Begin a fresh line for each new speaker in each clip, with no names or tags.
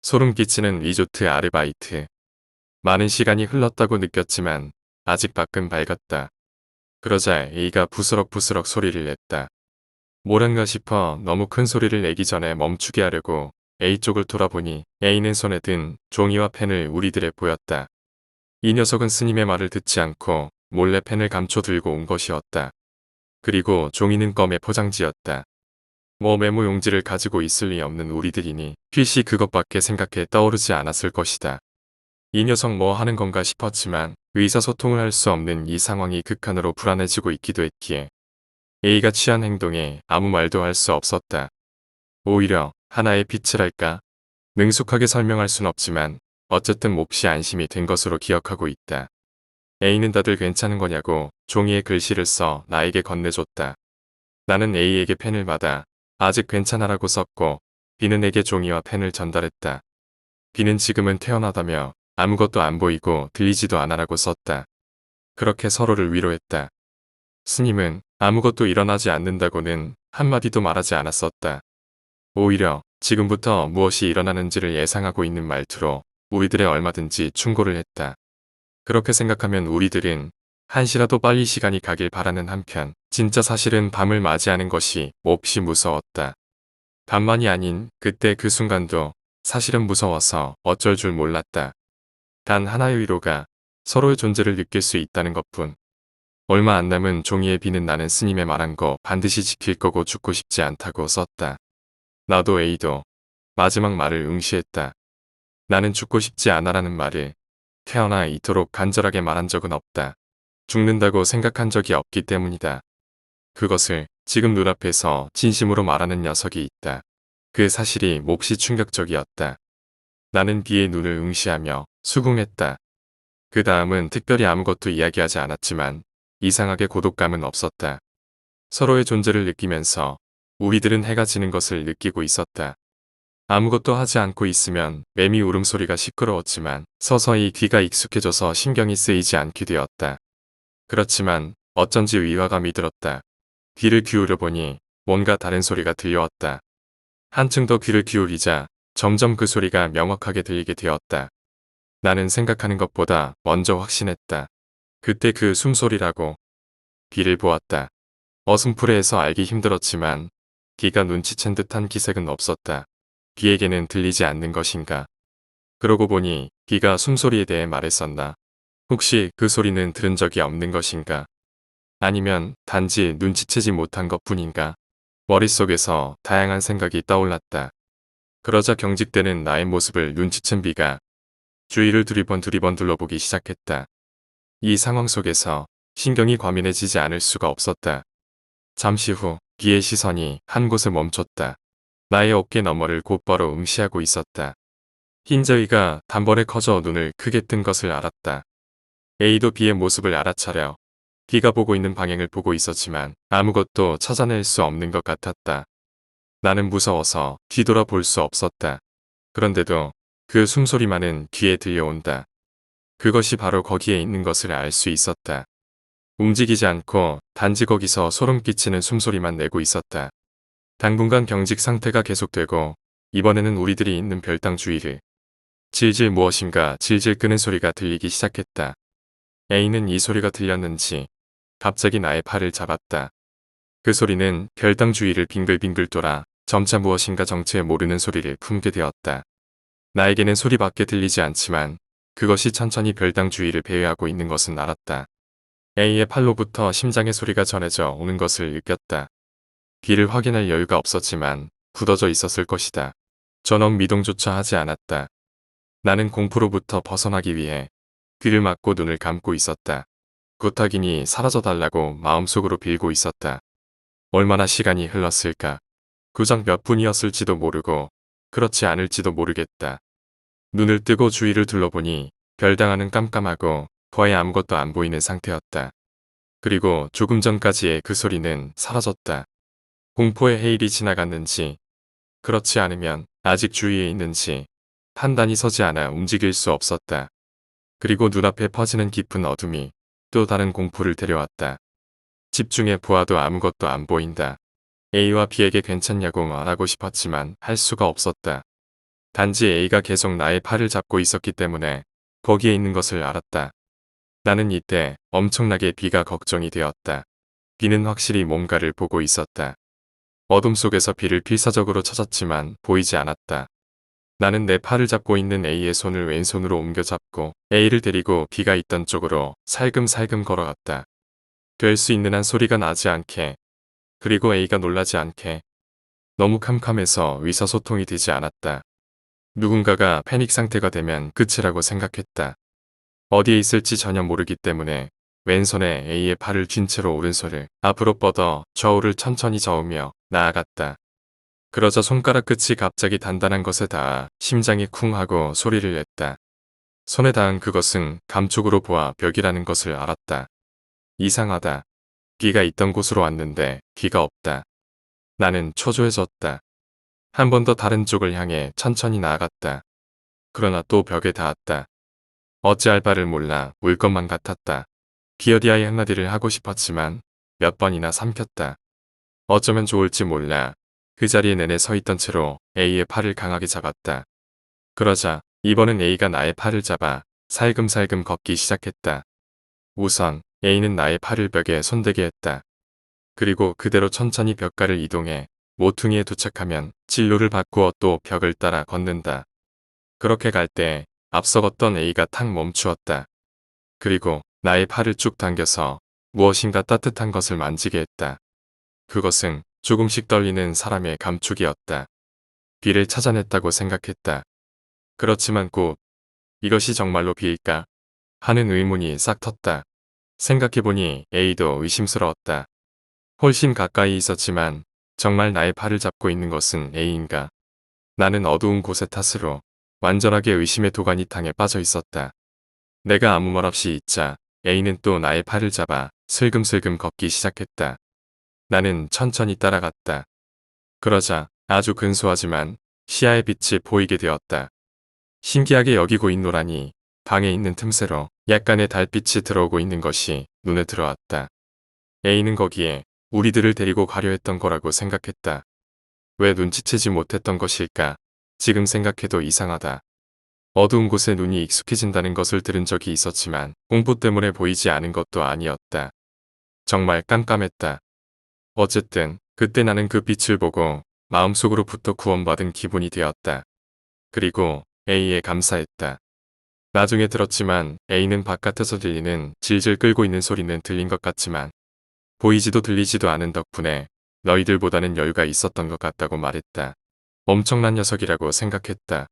소름 끼치는 리조트 아르바이트. 많은 시간이 흘렀다고 느꼈지만 아직 밖은 밝았다. 그러자 A가 부스럭부스럭 소리를 냈다. 뭐란가 싶어 너무 큰 소리를 내기 전에 멈추게 하려고 A 쪽을 돌아보니 A는 손에 든 종이와 펜을 우리들에 보였다. 이 녀석은 스님의 말을 듣지 않고 몰래 펜을 감춰 들고 온 것이었다. 그리고 종이는 껌의 포장지였다. 뭐 메모 용지를 가지고 있을 리 없는 우리들이니 필시 그것밖에 생각해 떠오르지 않았을 것이다. 이 녀석 뭐 하는 건가 싶었지만 의사소통을 할 수 없는 이 상황이 극한으로 불안해지고 있기도 했기에 A가 취한 행동에 아무 말도 할 수 없었다. 오히려 하나의 빛이랄까? 능숙하게 설명할 순 없지만 어쨌든 몹시 안심이 된 것으로 기억하고 있다. A는 다들 괜찮은 거냐고 종이에 글씨를 써 나에게 건네줬다. 나는 A에게 펜을 받아 아직 괜찮아라고 썼고 B는 내게 종이와 펜을 전달했다. B는 지금은 태어나다며 아무것도 안 보이고 들리지도 않아라고 썼다. 그렇게 서로를 위로했다. 스님은 아무것도 일어나지 않는다고는 한마디도 말하지 않았었다. 오히려 지금부터 무엇이 일어나는지를 예상하고 있는 말투로 우리들의 얼마든지 충고를 했다. 그렇게 생각하면 우리들은 한시라도 빨리 시간이 가길 바라는 한편 진짜 사실은 밤을 맞이하는 것이 몹시 무서웠다. 밤만이 아닌 그때 그 순간도 사실은 무서워서 어쩔 줄 몰랐다. 단 하나의 위로가 서로의 존재를 느낄 수 있다는 것뿐. 얼마 안 남은 종이에 비는 나는 스님의 말한 거 반드시 지킬 거고 죽고 싶지 않다고 썼다. 나도 A도 마지막 말을 응시했다. 나는 죽고 싶지 않아라는 말을 태어나 이토록 간절하게 말한 적은 없다. 죽는다고 생각한 적이 없기 때문이다. 그것을 지금 눈앞에서 진심으로 말하는 녀석이 있다. 그 사실이 몹시 충격적이었다. 나는 B의 눈을 응시하며 수긍했다. 그 다음은 특별히 아무것도 이야기하지 않았지만 이상하게 고독감은 없었다. 서로의 존재를 느끼면서 우리들은 해가 지는 것을 느끼고 있었다. 아무것도 하지 않고 있으면 매미 울음소리가 시끄러웠지만 서서히 귀가 익숙해져서 신경이 쓰이지 않게 되었다. 그렇지만 어쩐지 위화감이 들었다. 귀를 기울여 보니 뭔가 다른 소리가 들려왔다. 한층 더 귀를 기울이자 점점 그 소리가 명확하게 들리게 되었다. 나는 생각하는 것보다 먼저 확신했다. 그때 그 숨소리라고. 귀를 보았다. 어슴푸레해서 알기 힘들었지만 귀가 눈치챈 듯한 기색은 없었다. 귀에게는 들리지 않는 것인가. 그러고 보니 귀가 숨소리에 대해 말했었나. 혹시 그 소리는 들은 적이 없는 것인가. 아니면 단지 눈치채지 못한 것뿐인가. 머릿속에서 다양한 생각이 떠올랐다. 그러자 경직되는 나의 모습을 눈치챈 B가 주위를 두리번 둘러보기 시작했다. 이 상황 속에서 신경이 과민해지지 않을 수가 없었다. 잠시 후 B의 시선이 한 곳에 멈췄다. 나의 어깨 너머를 곧바로 응시하고 있었다. 흰자위가 단번에 커져 눈을 크게 뜬 것을 알았다. A도 B의 모습을 알아차려 B가 보고 있는 방향을 보고 있었지만 아무것도 찾아낼 수 없는 것 같았다. 나는 무서워서 뒤돌아 볼 수 없었다. 그런데도 그 숨소리만은 귀에 들려온다. 그것이 바로 거기에 있는 것을 알 수 있었다. 움직이지 않고 단지 거기서 소름 끼치는 숨소리만 내고 있었다. 당분간 경직 상태가 계속되고 이번에는 우리들이 있는 별당 주위를 질질 무엇인가 질질 끄는 소리가 들리기 시작했다. A는 이 소리가 들렸는지 갑자기 나의 팔을 잡았다. 그 소리는 별당 주위를 빙글빙글 돌아 점차 무엇인가 정체 모르는 소리를 품게 되었다. 나에게는 소리밖에 들리지 않지만 그것이 천천히 별당 주위를 배회하고 있는 것은 알았다. A의 팔로부터 심장의 소리가 전해져 오는 것을 느꼈다. 귀를 확인할 여유가 없었지만 굳어져 있었을 것이다. 전원 미동조차 하지 않았다. 나는 공포로부터 벗어나기 위해 귀를 막고 눈을 감고 있었다. 부탁이니 사라져달라고 마음속으로 빌고 있었다. 얼마나 시간이 흘렀을까. 고작 몇 분이었을지도 모르고 그렇지 않을지도 모르겠다. 눈을 뜨고 주위를 둘러보니 별당 안은 깜깜하고 거의 아무것도 안 보이는 상태였다. 그리고 조금 전까지의 그 소리는 사라졌다. 공포의 해일이 지나갔는지 그렇지 않으면 아직 주위에 있는지 판단이 서지 않아 움직일 수 없었다. 그리고 눈앞에 퍼지는 깊은 어둠이 또 다른 공포를 데려왔다. 집중해 보아도 아무것도 안 보인다. A와 B에게 괜찮냐고 말하고 싶었지만 할 수가 없었다. 단지 A가 계속 나의 팔을 잡고 있었기 때문에 거기에 있는 것을 알았다. 나는 이때 엄청나게 B가 걱정이 되었다. B는 확실히 뭔가를 보고 있었다. 어둠 속에서 B를 필사적으로 찾았지만 보이지 않았다. 나는 내 팔을 잡고 있는 A의 손을 왼손으로 옮겨잡고 A를 데리고 B가 있던 쪽으로 살금살금 걸어갔다. 될 수 있는 한 소리가 나지 않게, 그리고 A가 놀라지 않게. 너무 캄캄해서 의사소통이 되지 않았다. 누군가가 패닉 상태가 되면 끝이라고 생각했다. 어디에 있을지 전혀 모르기 때문에 왼손에 A의 팔을 쥔 채로 오른손을 앞으로 뻗어 좌우를 천천히 저으며 나아갔다. 그러자 손가락 끝이 갑자기 단단한 것에 닿아 심장이 쿵 하고 소리를 냈다. 손에 닿은 그것은 감촉으로 보아 벽이라는 것을 알았다. 이상하다. B가 있던 곳으로 왔는데 B가 없다. 나는 초조해졌다. 한 번 더 다른 쪽을 향해 천천히 나아갔다. 그러나 또 벽에 닿았다. 어찌할 바를 몰라 울 것만 같았다. 기어디아의 한마디를 하고 싶었지만 몇 번이나 삼켰다. 어쩌면 좋을지 몰라 그 자리에 내내 서 있던 채로 A의 팔을 강하게 잡았다. 그러자 이번엔 A가 나의 팔을 잡아 살금살금 걷기 시작했다. 우선 A는 나의 팔을 벽에 손대게 했다. 그리고 그대로 천천히 벽가를 이동해 모퉁이에 도착하면 진로를 바꾸어 또 벽을 따라 걷는다. 그렇게 갈 때 앞서 걷던 A가 탁 멈추었다. 그리고 나의 팔을 쭉 당겨서 무엇인가 따뜻한 것을 만지게 했다. 그것은 조금씩 떨리는 사람의 감촉이었다. B를 찾아냈다고 생각했다. 그렇지만 꼭 이것이 정말로 B일까? 하는 의문이 싹 텄다. 생각해보니 A도 의심스러웠다. 훨씬 가까이 있었지만 정말 나의 팔을 잡고 있는 것은 A인가? 나는 어두운 곳의 탓으로 완전하게 의심의 도가니탕에 빠져 있었다. 내가 아무 말 없이 있자 A는 또 나의 팔을 잡아 슬금슬금 걷기 시작했다. 나는 천천히 따라갔다. 그러자 아주 근소하지만 시야의 빛이 보이게 되었다. 신기하게 여기고 있노라니 방에 있는 틈새로 약간의 달빛이 들어오고 있는 것이 눈에 들어왔다. A는 거기에 우리들을 데리고 가려 했던 거라고 생각했다. 왜 눈치채지 못했던 것일까? 지금 생각해도 이상하다. 어두운 곳에 눈이 익숙해진다는 것을 들은 적이 있었지만 공포 때문에 보이지 않은 것도 아니었다. 정말 깜깜했다. 어쨌든 그때 나는 그 빛을 보고 마음속으로부터 구원받은 기분이 되었다. 그리고 A에 감사했다. 나중에 들었지만 A는 바깥에서 들리는 질질 끌고 있는 소리는 들린 것 같지만 보이지도 들리지도 않은 덕분에 너희들보다는 여유가 있었던 것 같다고 말했다. 엄청난 녀석이라고 생각했다.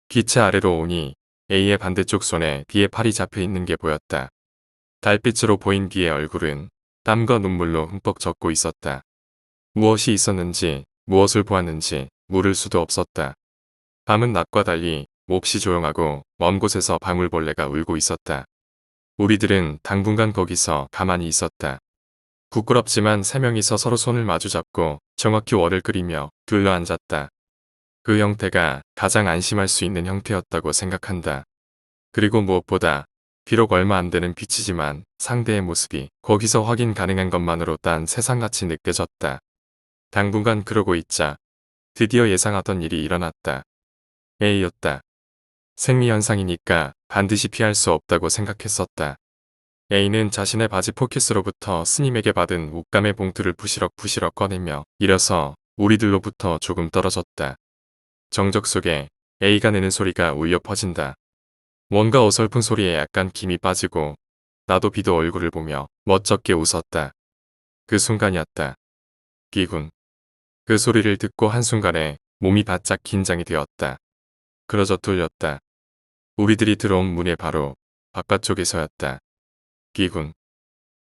기체 아래로 오니 A의 반대쪽 손에 B의 팔이 잡혀 있는 게 보였다. 달빛으로 보인 B의 얼굴은 땀과 눈물로 흠뻑 젖고 있었다. 무엇이 있었는지, 무엇을 보았는지 물을 수도 없었다. 밤은 낮과 달리 몹시 조용하고 먼 곳에서 방울벌레가 울고 있었다. 우리들은 당분간 거기서 가만히 있었다. 부끄럽지만 세 명이서 서로 손을 마주잡고 정확히 월을 그리며 둘러앉았다. 그 형태가 가장 안심할 수 있는 형태였다고 생각한다. 그리고 무엇보다 비록 얼마 안 되는 빛이지만 상대의 모습이 거기서 확인 가능한 것만으로 딴 세상같이 느껴졌다. 당분간 그러고 있자 드디어 예상하던 일이 일어났다. A였다. 생리현상이니까 반드시 피할 수 없다고 생각했었다. A는 자신의 바지 포켓으로부터 스님에게 받은 옷감의 봉투를 부시럭부시럭 꺼내며 일어서 우리들로부터 조금 떨어졌다. 정적 속에 A가 내는 소리가 울려 퍼진다. 뭔가 어설픈 소리에 약간 김이 빠지고 나도 B도 얼굴을 보며 멋쩍게 웃었다. 그 순간이었다. 기군. 그 소리를 듣고 한순간에 몸이 바짝 긴장이 되었다. 그러져 뚫렸다. 우리들이 들어온 문의 바로 바깥쪽에서였다. 기군.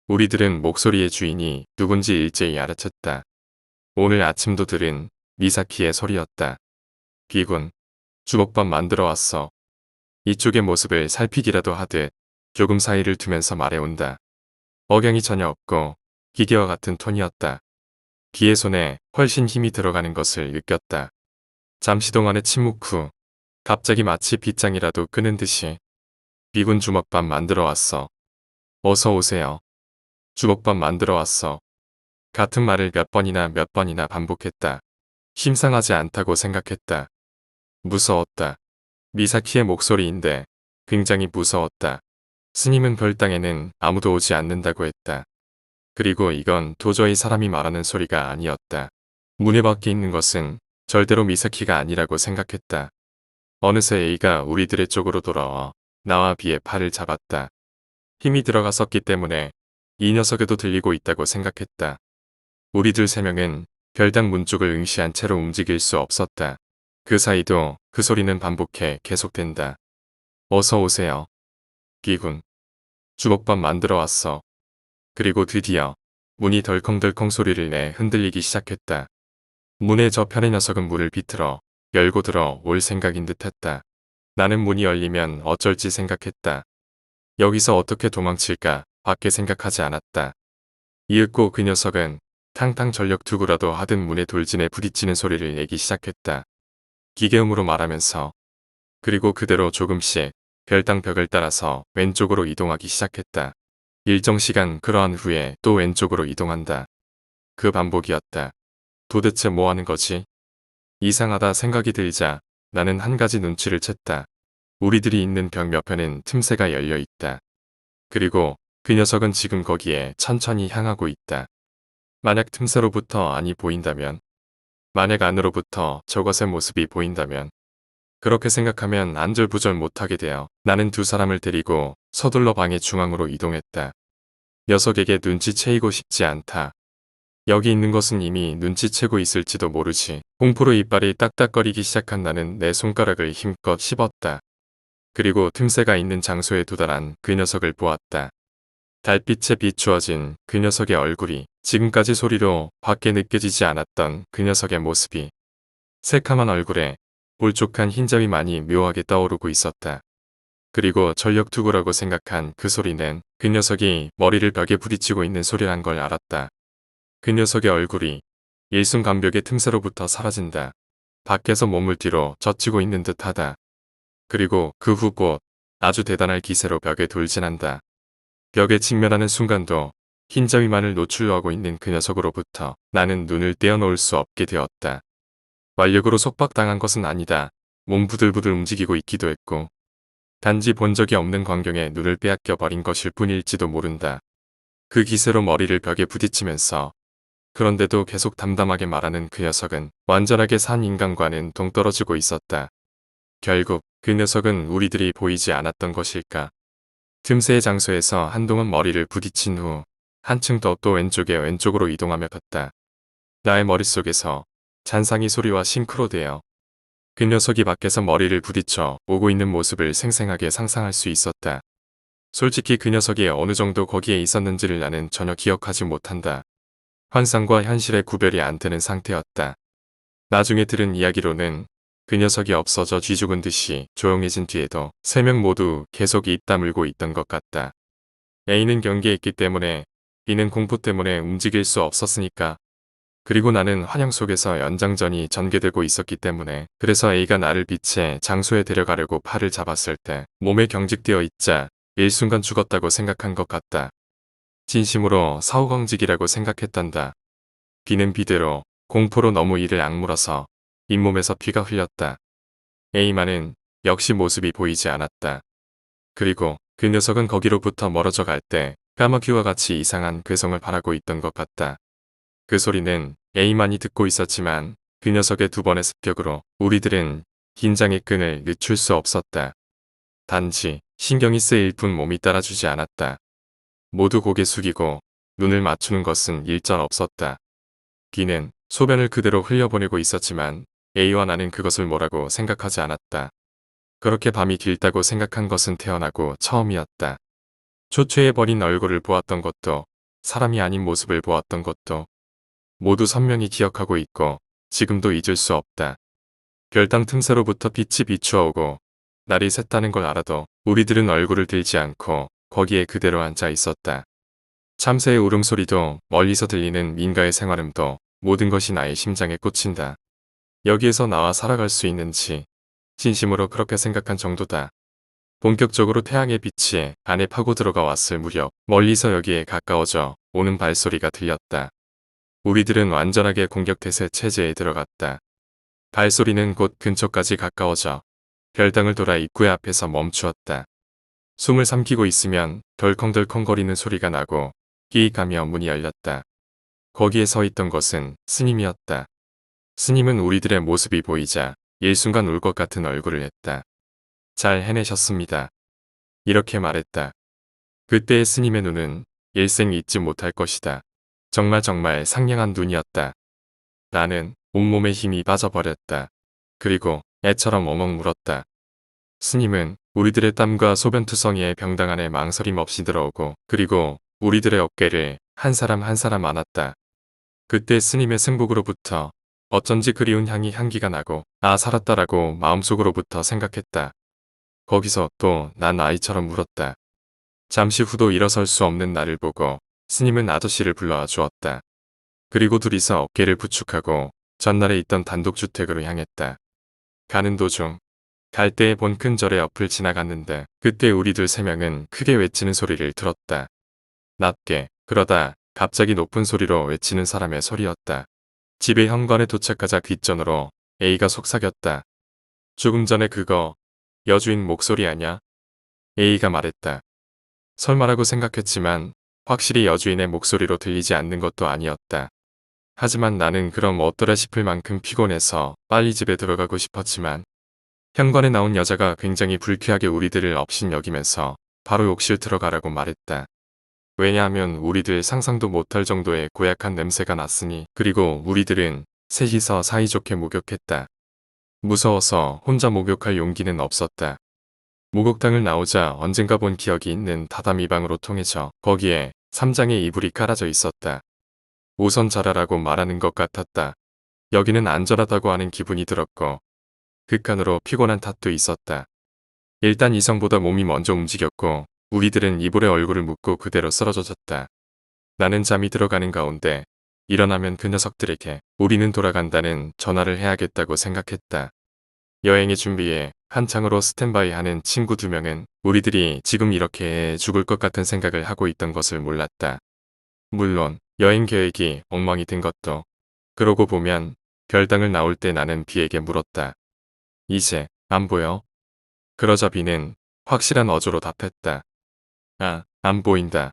우리들은 목소리의 주인이 누군지 일제히 알아챘다. 오늘 아침도 들은 미사키의 소리였다. 기군. 주먹밥 만들어 왔어. 이쪽의 모습을 살피기라도 하듯 조금 사이를 두면서 말해온다. 억양이 전혀 없고 기계와 같은 톤이었다. B의 손에 훨씬 힘이 들어가는 것을 느꼈다. 잠시 동안의 침묵 후 갑자기 마치 빗장이라도 끄는 듯이 B군 주먹밥 만들어 왔어. 어서 오세요. 주먹밥 만들어 왔어. 같은 말을 몇 번이나 반복했다. 심상하지 않다고 생각했다. 무서웠다. 미사키의 목소리인데 굉장히 무서웠다. 스님은 별당에는 아무도 오지 않는다고 했다. 그리고 이건 도저히 사람이 말하는 소리가 아니었다. 문에 밖에 있는 것은 절대로 미사키가 아니라고 생각했다. 어느새 A가 우리들의 쪽으로 돌아와 나와 B의 팔을 잡았다. 힘이 들어갔었기 때문에 이 녀석에도 들리고 있다고 생각했다. 우리들 세 명은 별당 문 쪽을 응시한 채로 움직일 수 없었다. 그 사이도 그 소리는 반복해 계속된다. 어서 오세요. 기군. 주먹밥 만들어 왔어. 그리고 드디어 문이 덜컹덜컹 소리를 내 흔들리기 시작했다. 문의 저편의 녀석은 문을 비틀어 열고 들어 올 생각인 듯했다. 나는 문이 열리면 어쩔지 생각했다. 여기서 어떻게 도망칠까 밖에 생각하지 않았다. 이윽고 그 녀석은 탕탕 전력 투구라도 하듯 문의 돌진에 부딪히는 소리를 내기 시작했다. 기계음으로 말하면서 그리고 그대로 조금씩 별당 벽을 따라서 왼쪽으로 이동하기 시작했다. 일정 시간 그러한 후에 또 왼쪽으로 이동한다. 그 반복이었다. 도대체 뭐 하는 거지? 이상하다 생각이 들자 나는 한 가지 눈치를 챘다. 우리들이 있는 벽 옆에는 틈새가 열려 있다. 그리고 그 녀석은 지금 거기에 천천히 향하고 있다. 만약 틈새로부터 안이 보인다면, 만약 안으로부터 저것의 모습이 보인다면, 그렇게 생각하면 안절부절 못하게 되어 나는 두 사람을 데리고 서둘러 방의 중앙으로 이동했다. 녀석에게 눈치채이고 싶지 않다. 여기 있는 것은 이미 눈치채고 있을지도 모르지. 공포로 이빨이 딱딱거리기 시작한 나는 내 손가락을 힘껏 씹었다. 그리고 틈새가 있는 장소에 도달한 그 녀석을 보았다. 달빛에 비추어진 그 녀석의 얼굴이 지금까지 소리로 밖에 느껴지지 않았던 그 녀석의 모습이 새카만 얼굴에 볼족한 흰점이 많이 묘하게 떠오르고 있었다. 그리고 전력투구라고 생각한 그 소리는 그 녀석이 머리를 벽에 부딪히고 있는 소리란 걸 알았다. 그 녀석의 얼굴이 일순간벽의 틈새로부터 사라진다. 밖에서 몸을 뒤로 젖히고 있는 듯하다. 그리고 그 후 곧 아주 대단한 기세로 벽에 돌진한다. 벽에 직면하는 순간도 흰자위만을 노출하고 있는 그 녀석으로부터 나는 눈을 떼어놓을 수 없게 되었다. 완력으로 속박당한 것은 아니다. 몸 부들부들 움직이고 있기도 했고 단지 본 적이 없는 광경에 눈을 빼앗겨 버린 것일 뿐일지도 모른다. 그 기세로 머리를 벽에 부딪히면서 그런데도 계속 담담하게 말하는 그 녀석은 완전하게 산 인간과는 동떨어지고 있었다. 결국 그 녀석은 우리들이 보이지 않았던 것일까. 틈새의 장소에서 한동안 머리를 부딪힌 후 한층 더 또 왼쪽으로 이동하며 갔다. 나의 머릿속에서 잔상이 소리와 싱크로되어 그 녀석이 밖에서 머리를 부딪혀 오고 있는 모습을 생생하게 상상할 수 있었다. 솔직히 그 녀석이 어느 정도 거기에 있었는지를 나는 전혀 기억하지 못한다. 환상과 현실의 구별이 안 되는 상태였다. 나중에 들은 이야기로는 그 녀석이 없어져 쥐죽은 듯이 조용해진 뒤에도 세 명 모두 계속 입 다물고 있던 것 같다. A는 경계에 있기 때문에 B는 공포 때문에 움직일 수 없었으니까. 그리고 나는 환영 속에서 연장전이 전개되고 있었기 때문에 그래서 A가 나를 빛의 장소에 데려가려고 팔을 잡았을 때 몸에 경직되어 있자 일순간 죽었다고 생각한 것 같다. 진심으로 사후광직이라고 생각했단다. B는 B대로 공포로 너무 이를 악물어서 잇몸에서 피가 흘렸다. A만은 역시 모습이 보이지 않았다. 그리고 그 녀석은 거기로부터 멀어져 갈 때 까마귀와 같이 이상한 괴성을 바라고 있던 것 같다. 그 소리는 A만이 듣고 있었지만 그 녀석의 두 번의 습격으로 우리들은 긴장의 끈을 늦출 수 없었다. 단지 신경이 쓰일 뿐 몸이 따라주지 않았다. 모두 고개 숙이고 눈을 맞추는 것은 일절 없었다. B는 소변을 그대로 흘려보내고 있었지만 A와 나는 그것을 뭐라고 생각하지 않았다. 그렇게 밤이 길다고 생각한 것은 태어나고 처음이었다. 초췌해버린 얼굴을 보았던 것도 사람이 아닌 모습을 보았던 것도 모두 선명히 기억하고 있고 지금도 잊을 수 없다. 별당 틈새로부터 빛이 비추어오고 날이 샜다는 걸 알아도 우리들은 얼굴을 들지 않고 거기에 그대로 앉아 있었다. 참새의 울음소리도 멀리서 들리는 민가의 생활음도 모든 것이 나의 심장에 꽂힌다. 여기에서 나와 살아갈 수 있는지 진심으로 그렇게 생각한 정도다. 본격적으로 태양의 빛이 안에 파고 들어가 왔을 무렵 멀리서 여기에 가까워져 오는 발소리가 들렸다. 우리들은 완전하게 공격태세 체제에 들어갔다. 발소리는 곧 근처까지 가까워져 별당을 돌아 입구의 앞에서 멈추었다. 숨을 삼키고 있으면 덜컹덜컹거리는 소리가 나고 끼익하며 문이 열렸다. 거기에 서 있던 것은 스님이었다. 스님은 우리들의 모습이 보이자 일순간 울 것 같은 얼굴을 했다. 잘 해내셨습니다. 이렇게 말했다. 그때의 스님의 눈은 일생 잊지 못할 것이다. 정말 상냥한 눈이었다. 나는 온몸에 힘이 빠져버렸다. 그리고 애처럼 엉엉 울었다. 스님은 우리들의 땀과 소변투성이에 병당 안에 망설임 없이 들어오고 그리고 우리들의 어깨를 한 사람 한 사람 안았다. 그때 스님의 승복으로부터 어쩐지 그리운 향기가 나고 아 살았다라고 마음속으로부터 생각했다. 거기서 또 난 아이처럼 울었다. 잠시 후도 일어설 수 없는 나를 보고 스님은 아저씨를 불러와 주었다. 그리고 둘이서 어깨를 부축하고 전날에 있던 단독주택으로 향했다. 가는 도중 갈대에 본 큰 절의 옆을 지나갔는데 그때 우리들 세 명은 크게 외치는 소리를 들었다. 낮게 그러다 갑자기 높은 소리로 외치는 사람의 소리였다. 집의 현관에 도착하자 뒷전으로 A가 속삭였다. 조금 전에 그거 여주인 목소리 아냐? A가 말했다. 설마라고 생각했지만 확실히 여주인의 목소리로 들리지 않는 것도 아니었다. 하지만 나는 그럼 어떠라 싶을 만큼 피곤해서 빨리 집에 들어가고 싶었지만 현관에 나온 여자가 굉장히 불쾌하게 우리들을 업신여기면서 바로 욕실 들어가라고 말했다. 왜냐하면 우리들 상상도 못할 정도의 고약한 냄새가 났으니 그리고 우리들은 셋이서 사이좋게 목욕했다. 무서워서 혼자 목욕할 용기는 없었다. 목욕탕을 나오자 언젠가 본 기억이 있는 다다미 방으로 통해져 거기에 3장의 이불이 깔아져 있었다. 우선 자라라고 말하는 것 같았다. 여기는 안전하다고 하는 기분이 들었고 극한으로 피곤한 탓도 있었다. 일단 이성보다 몸이 먼저 움직였고 우리들은 이불에 얼굴을 묻고 그대로 쓰러져 잤다. 나는 잠이 들어가는 가운데 일어나면 그 녀석들에게 우리는 돌아간다는 전화를 해야겠다고 생각했다. 여행의 준비에 한창으로 스탠바이하는 친구 2명은 우리들이 지금 이렇게 죽을 것 같은 생각을 하고 있던 것을 몰랐다. 물론 여행 계획이 엉망이 된 것도. 그러고 보면 별당을 나올 때 나는 비에게 물었다. 이제 안 보여? 그러자 비는 확실한 어조로 답했다. 아, 안 보인다.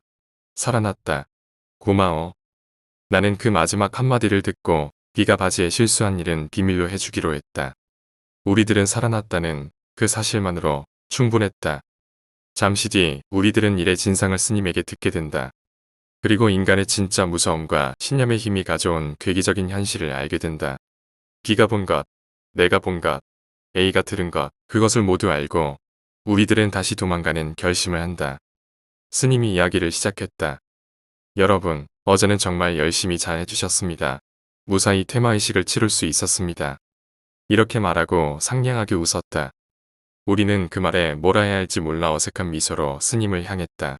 살아났다. 고마워. 나는 그 마지막 한마디를 듣고 비가 바지에 실수한 일은 비밀로 해주기로 했다. 우리들은 살아났다는 그 사실만으로 충분했다. 잠시 뒤 우리들은 일의 진상을 스님에게 듣게 된다. 그리고 인간의 진짜 무서움과 신념의 힘이 가져온 괴기적인 현실을 알게 된다. 비가 본 것, 내가 본 것, A가 들은 것, 그것을 모두 알고 우리들은 다시 도망가는 결심을 한다. 스님이 이야기를 시작했다. 여러분, 어제는 정말 열심히 잘 해주셨습니다. 무사히 퇴마의식을 치룰 수 있었습니다. 이렇게 말하고 상냥하게 웃었다. 우리는 그 말에 뭐라 해야 할지 몰라 어색한 미소로 스님을 향했다.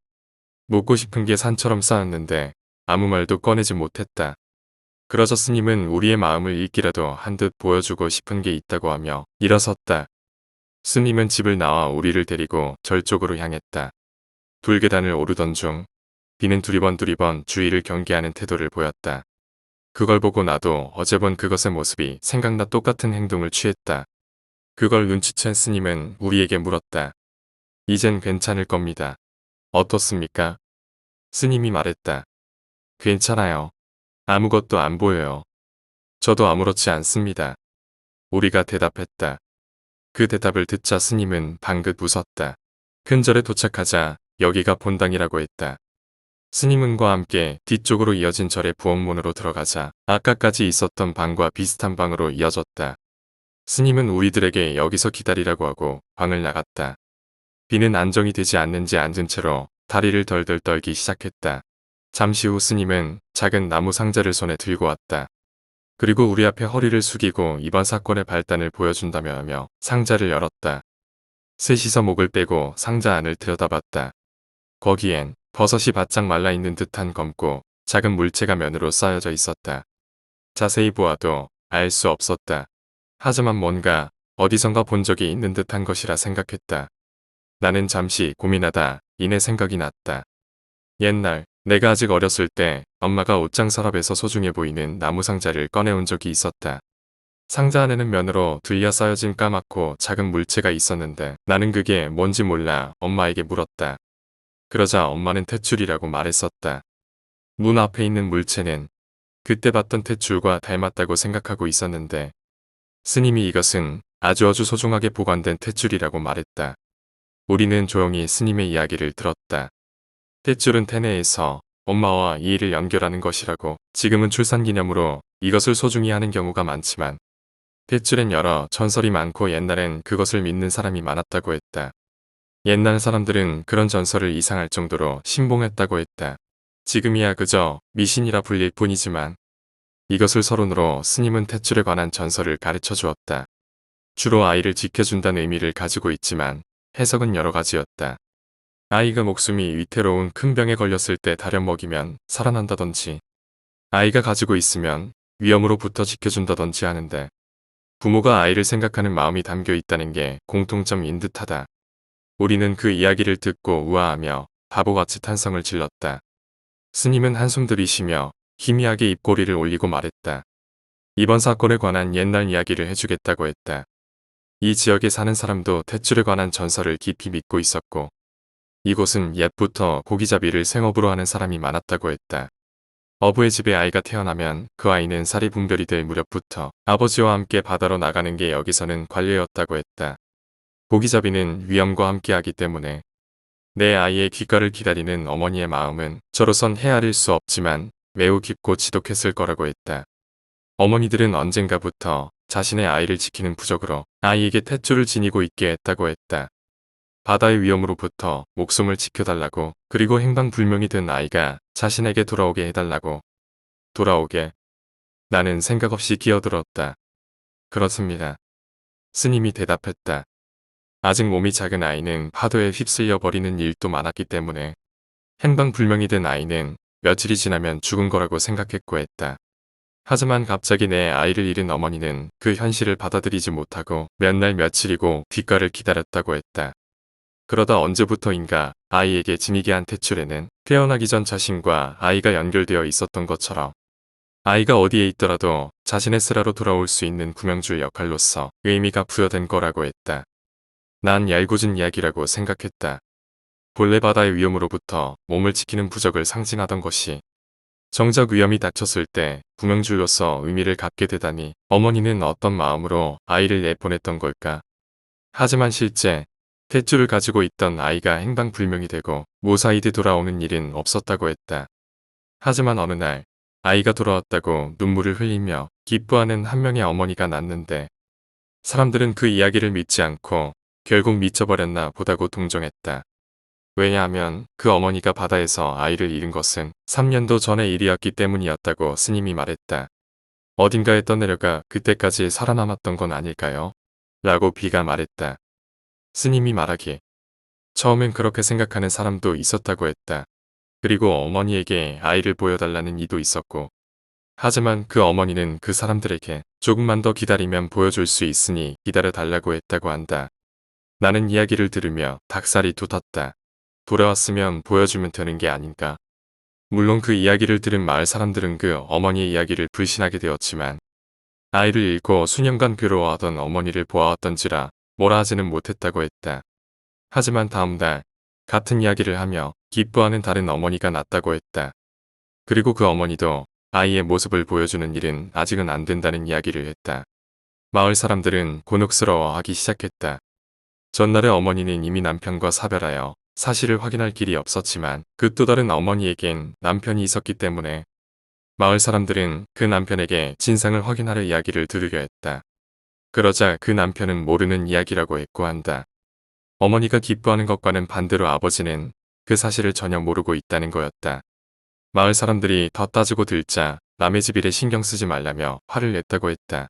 묻고 싶은 게 산처럼 쌓였는데 아무 말도 꺼내지 못했다. 그러자 스님은 우리의 마음을 읽기라도 한 듯 보여주고 싶은 게 있다고 하며 일어섰다. 스님은 집을 나와 우리를 데리고 절 쪽으로 향했다. 돌계단을 오르던 중 비는 두리번 주위를 경계하는 태도를 보였다. 그걸 보고 나도 어제 본 그것의 모습이 생각나 똑같은 행동을 취했다. 그걸 눈치챈 스님은 우리에게 물었다. 이젠 괜찮을 겁니다. 어떻습니까? 스님이 말했다. 괜찮아요. 아무것도 안 보여요. 저도 아무렇지 않습니다. 우리가 대답했다. 그 대답을 듣자 스님은 방긋 웃었다. 큰 절에 도착하자 여기가 본당이라고 했다. 스님은과 함께 뒤쪽으로 이어진 절의 부엌문으로 들어가자 아까까지 있었던 방과 비슷한 방으로 이어졌다. 스님은 우리들에게 여기서 기다리라고 하고 방을 나갔다. 비는 안정이 되지 않는지 앉은 채로 다리를 덜덜 떨기 시작했다. 잠시 후 스님은 작은 나무 상자를 손에 들고 왔다. 그리고 우리 앞에 허리를 숙이고 이번 사건의 발단을 보여준다며 하며 상자를 열었다. 셋이서 목을 빼고 상자 안을 들여다봤다. 거기엔 버섯이 바짝 말라있는 듯한 검고 작은 물체가 면으로 쌓여져 있었다. 자세히 보아도 알 수 없었다. 하지만 뭔가 어디선가 본 적이 있는 듯한 것이라 생각했다. 나는 잠시 고민하다 이내 생각이 났다. 옛날 내가 아직 어렸을 때 엄마가 옷장 서랍에서 소중해 보이는 나무 상자를 꺼내온 적이 있었다. 상자 안에는 면으로 둘러싸여진 까맣고 작은 물체가 있었는데 나는 그게 뭔지 몰라 엄마에게 물었다. 그러자 엄마는 탯줄이라고 말했었다. 문 앞에 있는 물체는 그때 봤던 탯줄과 닮았다고 생각하고 있었는데 스님이 이것은 아주 소중하게 보관된 탯줄이라고 말했다. 우리는 조용히 스님의 이야기를 들었다. 탯줄은 태내에서 엄마와 이 일을 연결하는 것이라고 지금은 출산기념으로 이것을 소중히 하는 경우가 많지만 탯줄엔 여러 전설이 많고 옛날엔 그것을 믿는 사람이 많았다고 했다. 옛날 사람들은 그런 전설을 이상할 정도로 신봉했다고 했다. 지금이야 그저 미신이라 불릴 뿐이지만 이것을 서론으로 스님은 탯줄에 관한 전설을 가르쳐 주었다. 주로 아이를 지켜준다는 의미를 가지고 있지만 해석은 여러 가지였다. 아이가 목숨이 위태로운 큰 병에 걸렸을 때 다려 먹이면 살아난다던지 아이가 가지고 있으면 위험으로부터 지켜준다던지 하는데 부모가 아이를 생각하는 마음이 담겨 있다는 게 공통점인 듯하다. 우리는 그 이야기를 듣고 우아하며 바보같이 탄성을 질렀다. 스님은 한숨 들이쉬며 희미하게 입꼬리를 올리고 말했다. 이번 사건에 관한 옛날 이야기를 해주겠다고 했다. 이 지역에 사는 사람도 탯줄에 관한 전설을 깊이 믿고 있었고 이곳은 옛부터 고기잡이를 생업으로 하는 사람이 많았다고 했다. 어부의 집에 아이가 태어나면 그 아이는 살이 분별이 될 무렵부터 아버지와 함께 바다로 나가는 게 여기서는 관례였다고 했다. 고기잡이는 위험과 함께하기 때문에 내 아이의 귀가를 기다리는 어머니의 마음은 저로선 헤아릴 수 없지만 매우 깊고 지독했을 거라고 했다. 어머니들은 언젠가부터 자신의 아이를 지키는 부적으로 아이에게 탯줄을 지니고 있게 했다고 했다. 바다의 위험으로부터 목숨을 지켜달라고 그리고 행방불명이 된 아이가 자신에게 돌아오게 해달라고. 돌아오게. 나는 생각 없이 기어들었다. 그렇습니다. 스님이 대답했다. 아직 몸이 작은 아이는 파도에 휩쓸려 버리는 일도 많았기 때문에 행방불명이 된 아이는 며칠이 지나면 죽은 거라고 생각했고 했다. 하지만 갑자기 내 아이를 잃은 어머니는 그 현실을 받아들이지 못하고 몇 날 며칠이고 귓가를 기다렸다고 했다. 그러다 언제부터인가 아이에게 지니게 한 탯줄에는 태어나기 전 자신과 아이가 연결되어 있었던 것처럼 아이가 어디에 있더라도 자신의 슬하로 돌아올 수 있는 구명줄 역할로서 의미가 부여된 거라고 했다. 난 얄궂은 이야기라고 생각했다. 본래 바다의 위험으로부터 몸을 지키는 부적을 상징하던 것이 정작 위험이 닥쳤을 때 구명줄로서 의미를 갖게 되다니 어머니는 어떤 마음으로 아이를 내보냈던 걸까? 하지만 실제 탯줄을 가지고 있던 아이가 행방불명이 되고 무사히 되돌아오는 일은 없었다고 했다. 하지만 어느 날 아이가 돌아왔다고 눈물을 흘리며 기뻐하는 한 명의 어머니가 났는데 사람들은 그 이야기를 믿지 않고 결국 미쳐버렸나 보다고 동정했다. 왜냐하면 그 어머니가 바다에서 아이를 잃은 것은 3년도 전의 일이었기 때문이었다고 스님이 말했다. 어딘가에 떠내려가 그때까지 살아남았던 건 아닐까요? 라고 비가 말했다. 스님이 말하기. 처음엔 그렇게 생각하는 사람도 있었다고 했다. 그리고 어머니에게 아이를 보여달라는 이도 있었고. 하지만 그 어머니는 그 사람들에게 조금만 더 기다리면 보여줄 수 있으니 기다려달라고 했다고 한다. 나는 이야기를 들으며 닭살이 돋았다. 돌아왔으면 보여주면 되는 게 아닌가. 물론 그 이야기를 들은 마을 사람들은 그 어머니의 이야기를 불신하게 되었지만 아이를 잃고 수년간 괴로워하던 어머니를 보아왔던지라 뭐라 하지는 못했다고 했다. 하지만 다음 날 같은 이야기를 하며 기뻐하는 다른 어머니가 났다고 했다. 그리고 그 어머니도 아이의 모습을 보여주는 일은 아직은 안 된다는 이야기를 했다. 마을 사람들은 곤혹스러워하기 시작했다. 전날의 어머니는 이미 남편과 사별하여 사실을 확인할 길이 없었지만 그 또 다른 어머니에겐 남편이 있었기 때문에 마을 사람들은 그 남편에게 진상을 확인하려 이야기를 들으려 했다. 그러자 그 남편은 모르는 이야기라고 했고 한다. 어머니가 기뻐하는 것과는 반대로 아버지는 그 사실을 전혀 모르고 있다는 거였다. 마을 사람들이 더 따지고 들자 남의 집 일에 신경 쓰지 말라며 화를 냈다고 했다.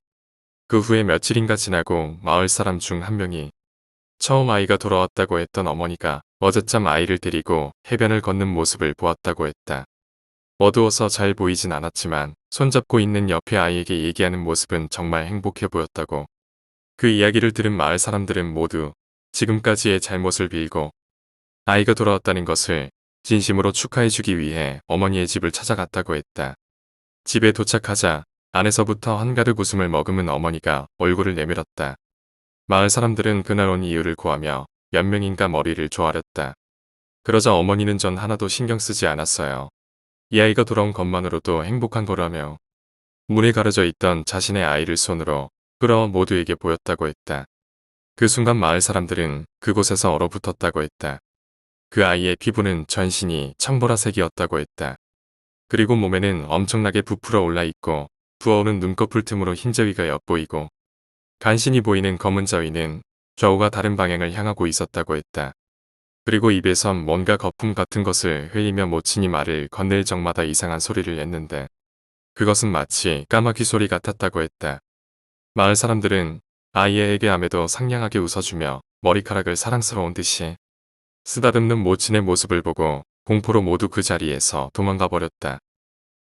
그 후에 며칠인가 지나고 마을 사람 중 한 명이 처음 아이가 돌아왔다고 했던 어머니가 어젯잠 아이를 데리고 해변을 걷는 모습을 보았다고 했다. 어두워서 잘 보이진 않았지만 손잡고 있는 옆에 아이에게 얘기하는 모습은 정말 행복해 보였다고. 그 이야기를 들은 마을 사람들은 모두 지금까지의 잘못을 빌고 아이가 돌아왔다는 것을 진심으로 축하해주기 위해 어머니의 집을 찾아갔다고 했다. 집에 도착하자 안에서부터 한가득 웃음을 머금은 어머니가 얼굴을 내밀었다. 마을 사람들은 그날 온 이유를 구하며 몇 명인가 머리를 조아렸다. 그러자 어머니는 전 하나도 신경 쓰지 않았어요. 이 아이가 돌아온 것만으로도 행복한 거라며 문에 가려져 있던 자신의 아이를 손으로 끌어 모두에게 보였다고 했다. 그 순간 마을 사람들은 그곳에서 얼어붙었다고 했다. 그 아이의 피부는 전신이 청보라색이었다고 했다. 그리고 몸에는 엄청나게 부풀어 올라 있고 부어오른 눈꺼풀 틈으로 흰자위가 엿보이고 간신히 보이는 검은 자위는 좌우가 다른 방향을 향하고 있었다고 했다. 그리고 입에선 뭔가 거품 같은 것을 흘리며 모친이 말을 건넬 적마다 이상한 소리를 냈는데 그것은 마치 까마귀 소리 같았다고 했다. 마을 사람들은 아이의 애괴함에도 상냥하게 웃어주며 머리카락을 사랑스러운 듯이 쓰다듬는 모친의 모습을 보고 공포로 모두 그 자리에서 도망가 버렸다.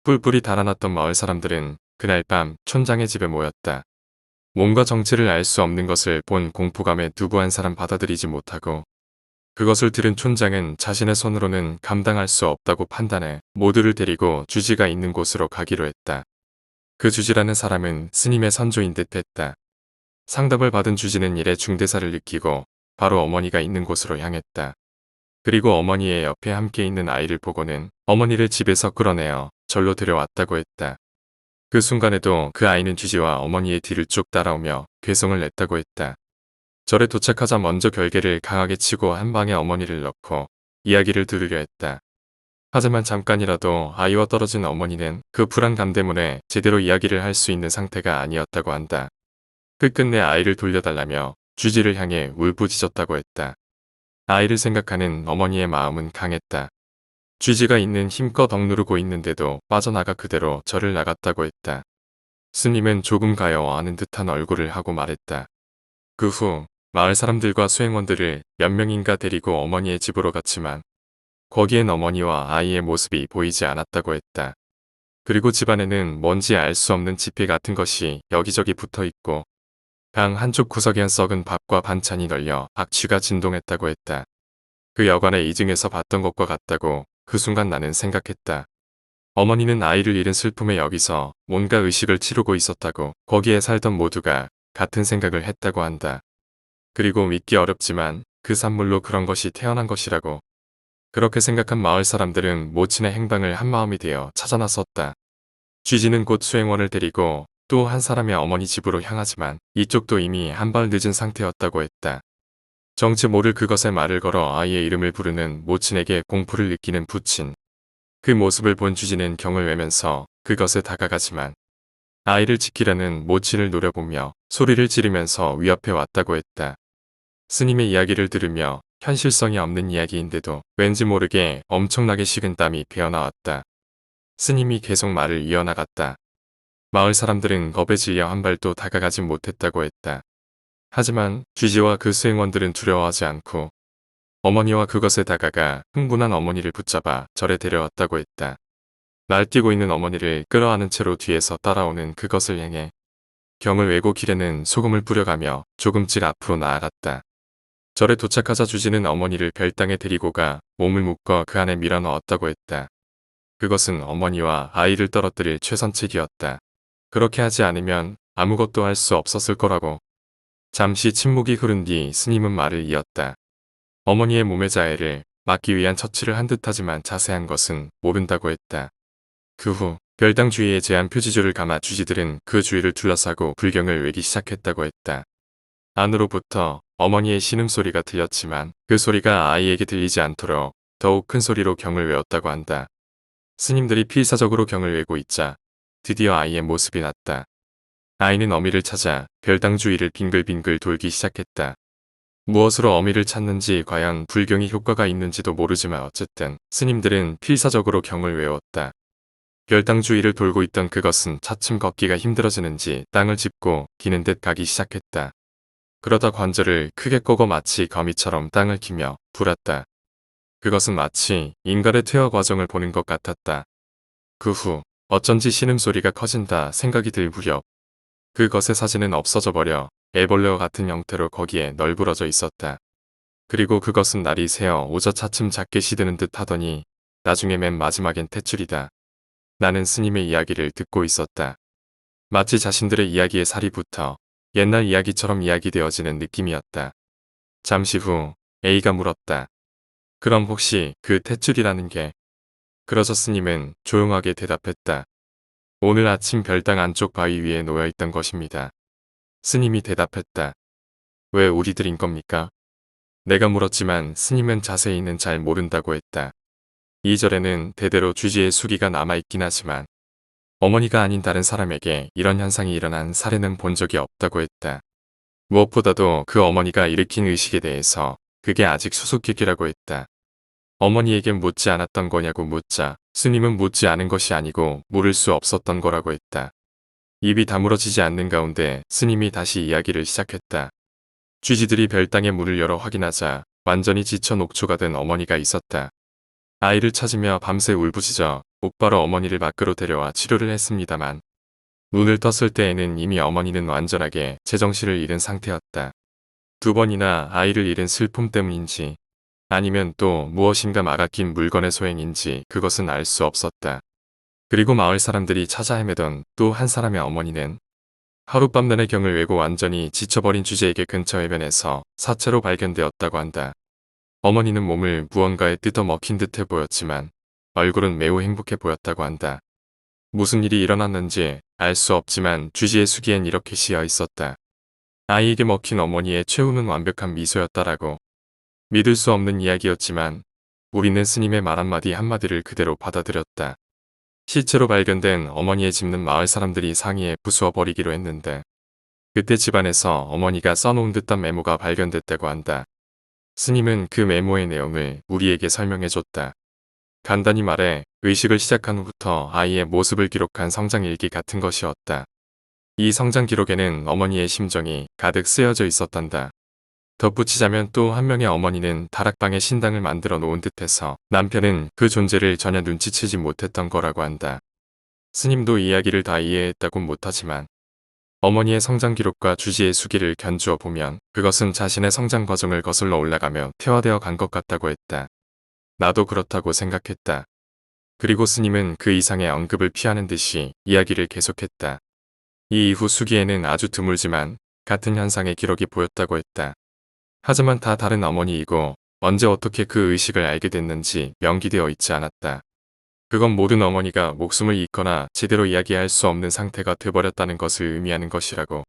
뿔뿔이 달아났던 마을 사람들은 그날 밤 촌장의 집에 모였다. 몸과 정체를 알 수 없는 것을 본 공포감에 누구 한 사람 받아들이지 못하고 그것을 들은 촌장은 자신의 손으로는 감당할 수 없다고 판단해 모두를 데리고 주지가 있는 곳으로 가기로 했다. 그 주지라는 사람은 스님의 선조인 듯 했다. 상담을 받은 주지는 일의 중대사를 느끼고 바로 어머니가 있는 곳으로 향했다. 그리고 어머니의 옆에 함께 있는 아이를 보고는 어머니를 집에서 끌어내어 절로 데려왔다고 했다. 그 순간에도 그 아이는 주지와 어머니의 뒤를 쭉 따라오며 괴성을 냈다고 했다. 절에 도착하자 먼저 결계를 강하게 치고 한 방에 어머니를 넣고 이야기를 들으려 했다. 하지만 잠깐이라도 아이와 떨어진 어머니는 그 불안감 때문에 제대로 이야기를 할 수 있는 상태가 아니었다고 한다. 끝끝내 아이를 돌려달라며 주지를 향해 울부짖었다고 했다. 아이를 생각하는 어머니의 마음은 강했다. 쥐지가 있는 힘껏 억누르고 있는데도 빠져나가 그대로 절을 나갔다고 했다. 스님은 조금 가여워하는 듯한 얼굴을 하고 말했다. 그 후 마을 사람들과 수행원들을 몇 명인가 데리고 어머니의 집으로 갔지만 거기엔 어머니와 아이의 모습이 보이지 않았다고 했다. 그리고 집안에는 뭔지 알 수 없는 지폐 같은 것이 여기저기 붙어 있고 방 한쪽 구석엔 썩은 밥과 반찬이 널려 악취가 진동했다고 했다. 그 여관의 이중에서 봤던 것과 같다고 그 순간 나는 생각했다. 어머니는 아이를 잃은 슬픔에 여기서 뭔가 의식을 치르고 있었다고 거기에 살던 모두가 같은 생각을 했다고 한다. 그리고 믿기 어렵지만 그 산물로 그런 것이 태어난 것이라고. 그렇게 생각한 마을 사람들은 모친의 행방을 한마음이 되어 찾아 나섰다. 쥐지는 곧 수행원을 데리고 또 한 사람의 어머니 집으로 향하지만 이쪽도 이미 한 발 늦은 상태였다고 했다. 정체 모를 그것에 말을 걸어 아이의 이름을 부르는 모친에게 공포를 느끼는 부친. 그 모습을 본 쥐지는 경을 외면서 그것에 다가가지만 아이를 지키려는 모친을 노려보며 소리를 지르면서 위협해 왔다고 했다. 스님의 이야기를 들으며 현실성이 없는 이야기인데도 왠지 모르게 엄청나게 식은 땀이 배어나왔다. 스님이 계속 말을 이어나갔다. 마을 사람들은 겁에 질려 한 발도 다가가진 못했다고 했다. 하지만 쥐지와 그 수행원들은 두려워하지 않고 어머니와 그것에 다가가 흥분한 어머니를 붙잡아 절에 데려왔다고 했다. 날뛰고 있는 어머니를 끌어안은 채로 뒤에서 따라오는 그것을 향해 경을 외고 길에는 소금을 뿌려가며 조금씩 앞으로 나아갔다. 절에 도착하자 주지는 어머니를 별당에 데리고 가 몸을 묶어 그 안에 밀어넣었다고 했다. 그것은 어머니와 아이를 떨어뜨릴 최선책이었다. 그렇게 하지 않으면 아무것도 할 수 없었을 거라고. 잠시 침묵이 흐른 뒤 스님은 말을 이었다. 어머니의 몸의 자해를 막기 위한 처치를 한 듯하지만 자세한 것은 모른다고 했다. 그 후 별당 주위에 제한 표지줄을 감아 주지들은 그 주위를 둘러싸고 불경을 외기 시작했다고 했다. 안으로부터 어머니의 신음소리가 들렸지만 그 소리가 아이에게 들리지 않도록 더욱 큰 소리로 경을 외웠다고 한다. 스님들이 필사적으로 경을 외고 있자 드디어 아이의 모습이 났다. 아이는 어미를 찾아 별당 주위를 빙글빙글 돌기 시작했다. 무엇으로 어미를 찾는지 과연 불경이 효과가 있는지도 모르지만 어쨌든 스님들은 필사적으로 경을 외웠다. 별당 주위를 돌고 있던 그것은 차츰 걷기가 힘들어지는지 땅을 짚고 기는 듯 가기 시작했다. 그러다 관절을 크게 꼬고 마치 거미처럼 땅을 기며 불었다. 그것은 마치 인간의 퇴화 과정을 보는 것 같았다. 그 후 어쩐지 신음소리가 커진다 생각이 들 무렵 그것의 사진은 없어져 버려 애벌레와 같은 형태로 거기에 널브러져 있었다. 그리고 그것은 날이 새어 오자 차츰 작게 시드는 듯 하더니 나중에 맨 마지막엔 탯줄이다. 나는 스님의 이야기를 듣고 있었다. 마치 자신들의 이야기에 살이 붙어 옛날 이야기처럼 이야기되어지는 느낌이었다. 잠시 후 A가 물었다. 그럼 혹시 그 탯줄이라는 게? 그러자 스님은 조용하게 대답했다. 오늘 아침 별당 안쪽 바위 위에 놓여있던 것입니다. 스님이 대답했다. 왜 우리들인 겁니까? 내가 물었지만 스님은 자세히는 잘 모른다고 했다. 이 절에는 대대로 주지의 수기가 남아있긴 하지만 어머니가 아닌 다른 사람에게 이런 현상이 일어난 사례는 본 적이 없다고 했다. 무엇보다도 그 어머니가 일으킨 의식에 대해서 그게 아직 수수께끼라고 했다. 어머니에게 묻지 않았던 거냐고 묻자 스님은 묻지 않은 것이 아니고 물을 수 없었던 거라고 했다. 입이 다물어지지 않는 가운데 스님이 다시 이야기를 시작했다. 쥐지들이 별당에 문을 열어 확인하자 완전히 지쳐 녹초가 된 어머니가 있었다. 아이를 찾으며 밤새 울부짖어 곧바로 어머니를 밖으로 데려와 치료를 했습니다만 눈을 떴을 때에는 이미 어머니는 완전하게 제정신을 잃은 상태였다. 두 번이나 아이를 잃은 슬픔 때문인지 아니면 또 무엇인가 막아낀 물건의 소행인지 그것은 알 수 없었다. 그리고 마을 사람들이 찾아 헤매던 또 한 사람의 어머니는 하룻밤 내내 경을 외고 완전히 지쳐버린 주제에게 근처 해변에서 사체로 발견되었다고 한다. 어머니는 몸을 무언가에 뜯어 먹힌 듯해 보였지만 얼굴은 매우 행복해 보였다고 한다. 무슨 일이 일어났는지 알 수 없지만 주지의 수기엔 이렇게 씌어 있었다. 아이에게 먹힌 어머니의 최후는 완벽한 미소였다라고. 믿을 수 없는 이야기였지만 우리는 스님의 말 한마디 한마디를 그대로 받아들였다. 시체로 발견된 어머니의 짚는 마을 사람들이 상의에 부수어 버리기로 했는데 그때 집안에서 어머니가 써놓은 듯한 메모가 발견됐다고 한다. 스님은 그 메모의 내용을 우리에게 설명해줬다. 간단히 말해 의식을 시작한 후부터 아이의 모습을 기록한 성장일기 같은 것이었다. 이 성장 기록에는 어머니의 심정이 가득 쓰여져 있었단다. 덧붙이자면 또 한 명의 어머니는 다락방에 신당을 만들어 놓은 듯해서 남편은 그 존재를 전혀 눈치채지 못했던 거라고 한다. 스님도 이야기를 다 이해했다곤 못하지만 어머니의 성장 기록과 주지의 수기를 견주어 보면 그것은 자신의 성장 과정을 거슬러 올라가며 태화되어 간 것 같다고 했다. 나도 그렇다고 생각했다. 그리고 스님은 그 이상의 언급을 피하는 듯이 이야기를 계속했다. 이 이후 수기에는 아주 드물지만 같은 현상의 기록이 보였다고 했다. 하지만 다 다른 어머니이고 언제 어떻게 그 의식을 알게 됐는지 명기되어 있지 않았다. 그건 모든 어머니가 목숨을 잃거나 제대로 이야기할 수 없는 상태가 돼버렸다는 것을 의미하는 것이라고.